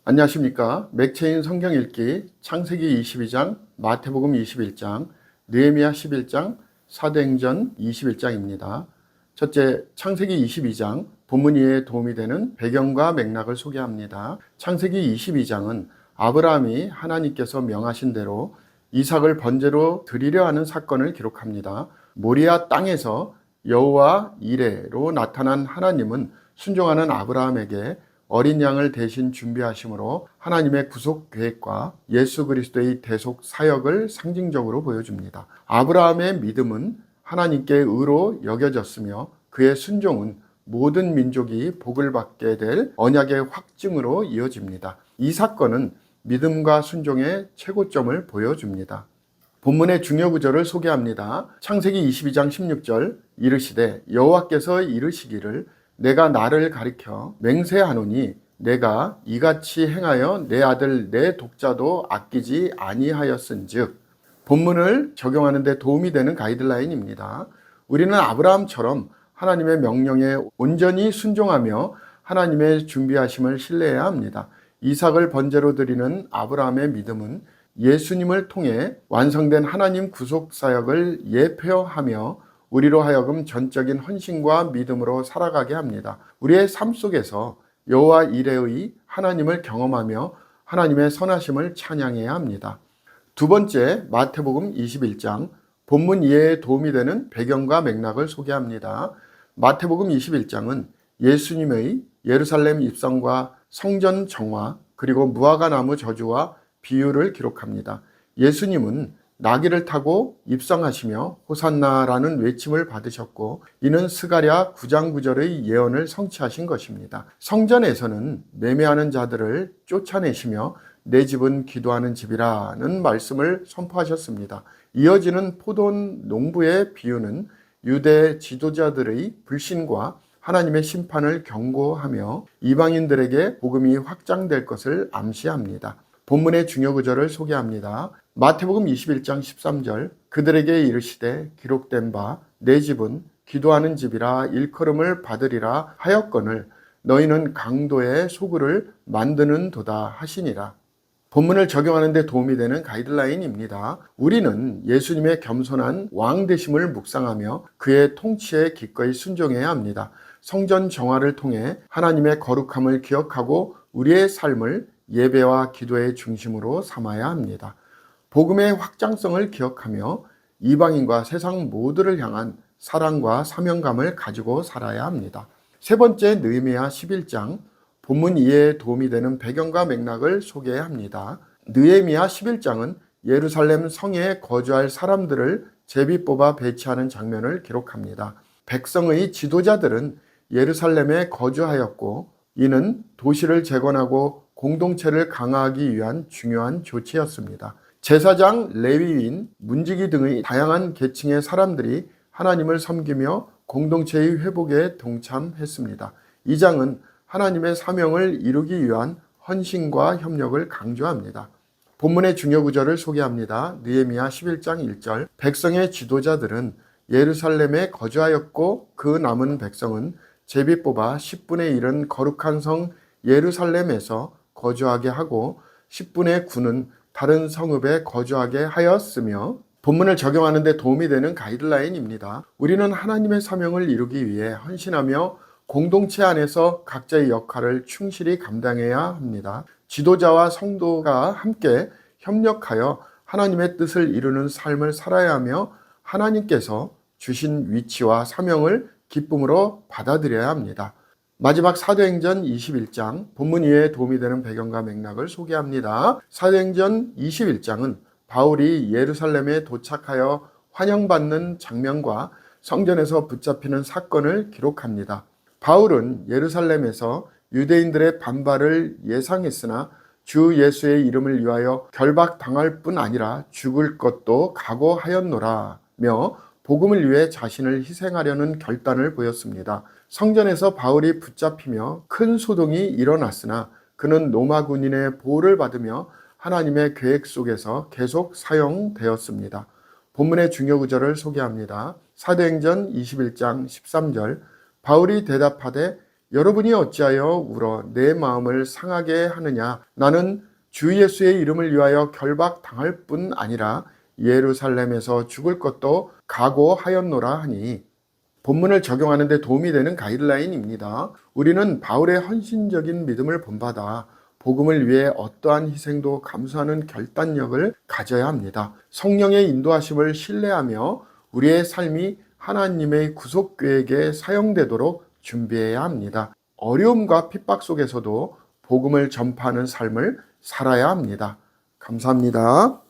안녕하십니까. 맥체인 성경 읽기 창세기 22장, 마태복음 21장, 느헤미야 11장, 사도행전 21장입니다. 첫째, 창세기 22장, 본문 이해에 도움이 되는 배경과 맥락을 소개합니다. 창세기 22장은 아브라함이 하나님께서 명하신 대로 이삭을 번제로 드리려 하는 사건을 기록합니다. 모리아 땅에서 여호와 이레로 나타난 하나님은 순종하는 아브라함에게 어린 양을 대신 준비하심으로 하나님의 구속 계획과 예수 그리스도의 대속 사역을 상징적으로 보여줍니다. 아브라함의 믿음은 하나님께 의로 여겨졌으며 그의 순종은 모든 민족이 복을 받게 될 언약의 확증으로 이어집니다. 이 사건은 믿음과 순종의 최고점을 보여줍니다. 본문의 중요 구절을 소개합니다. 창세기 22장 16절 이르시되 여호와께서 이르시기를 내가 나를 가리켜 맹세하노니 내가 이같이 행하여 내 아들 내 독자도 아끼지 아니하였은즉. 본문을 적용하는 데 도움이 되는 가이드라인입니다. 우리는 아브라함처럼 하나님의 명령에 온전히 순종하며 하나님의 준비하심을 신뢰해야 합니다. 이삭을 번제로 드리는 아브라함의 믿음은 예수님을 통해 완성된 하나님 구속 사역을 예표하며 우리로 하여금 전적인 헌신과 믿음으로 살아가게 합니다. 우리의 삶 속에서 여호와 이레의 하나님을 경험하며 하나님의 선하심을 찬양해야 합니다. 두 번째, 마태복음 21장, 본문 이해에 도움이 되는 배경과 맥락을 소개합니다. 마태복음 21장은 예수님의 예루살렘 입성과 성전 정화, 그리고 무화과 나무 저주와 비유를 기록합니다. 예수님은 나귀를 타고 입성하시며 호산나라는 외침을 받으셨고 이는 스가랴 9장 9절의 예언을 성취하신 것입니다. 성전에서는 매매하는 자들을 쫓아내시며 내 집은 기도하는 집이라는 말씀을 선포하셨습니다. 이어지는 포도원 농부의 비유는 유대 지도자들의 불신과 하나님의 심판을 경고하며 이방인들에게 복음이 확장될 것을 암시합니다. 본문의 중요 구절을 소개합니다. 마태복음 21장 13절 그들에게 이르시되 기록된 바 내 집은 기도하는 집이라 일컬음을 받으리라 하였거늘 너희는 강도의 소굴을 만드는 도다 하시니라. 본문을 적용하는 데 도움이 되는 가이드라인입니다. 우리는 예수님의 겸손한 왕 되심을 묵상하며 그의 통치에 기꺼이 순종해야 합니다. 성전 정화를 통해 하나님의 거룩함을 기억하고 우리의 삶을 예배와 기도의 중심으로 삼아야 합니다. 복음의 확장성을 기억하며 이방인과 세상 모두를 향한 사랑과 사명감을 가지고 살아야 합니다. 세 번째, 느헤미야 11장, 본문 이해에 도움이 되는 배경과 맥락을 소개합니다. 느헤미야 11장은 예루살렘 성에 거주할 사람들을 제비 뽑아 배치하는 장면을 기록합니다. 백성의 지도자들은 예루살렘에 거주하였고 이는 도시를 재건하고 공동체를 강화하기 위한 중요한 조치였습니다. 제사장, 레위인, 문지기 등의 다양한 계층의 사람들이 하나님을 섬기며 공동체의 회복에 동참했습니다. 이 장은 하나님의 사명을 이루기 위한 헌신과 협력을 강조합니다. 본문의 중요 구절을 소개합니다. 느헤미야 11장 1절 백성의 지도자들은 예루살렘에 거주하였고 그 남은 백성은 제비 뽑아 10분의 1은 거룩한 성 예루살렘에서 거주하게 하고 10분의 9는 다른 성읍에 거주하게 하였으며. 본문을 적용하는 데 도움이 되는 가이드라인입니다. 우리는 하나님의 사명을 이루기 위해 헌신하며 공동체 안에서 각자의 역할을 충실히 감당해야 합니다. 지도자와 성도가 함께 협력하여 하나님의 뜻을 이루는 삶을 살아야 하며 하나님께서 주신 위치와 사명을 기쁨으로 받아들여야 합니다. 마지막 사도행전 21장, 본문 이해에 도움이 되는 배경과 맥락을 소개합니다. 사도행전 21장은 바울이 예루살렘에 도착하여 환영받는 장면과 성전에서 붙잡히는 사건을 기록합니다. 바울은 예루살렘에서 유대인들의 반발을 예상했으나 주 예수의 이름을 위하여 결박당할 뿐 아니라 죽을 것도 각오하였노라며 복음을 위해 자신을 희생하려는 결단을 보였습니다. 성전에서 바울이 붙잡히며 큰 소동이 일어났으나 그는 로마 군인의 보호를 받으며 하나님의 계획 속에서 계속 사용되었습니다. 본문의 중요 구절을 소개합니다. 사도행전 21장 13절 바울이 대답하되 여러분이 어찌하여 울어 내 마음을 상하게 하느냐. 나는 주 예수의 이름을 위하여 결박당할 뿐 아니라 예루살렘에서 죽을 것도 각오하였노라 하니, 본문을 적용하는 데 도움이 되는 가이드라인입니다. 우리는 바울의 헌신적인 믿음을 본받아 복음을 위해 어떠한 희생도 감수하는 결단력을 가져야 합니다. 성령의 인도하심을 신뢰하며 우리의 삶이 하나님의 구속 계획에 사용되도록 준비해야 합니다. 어려움과 핍박 속에서도 복음을 전파하는 삶을 살아야 합니다. 감사합니다.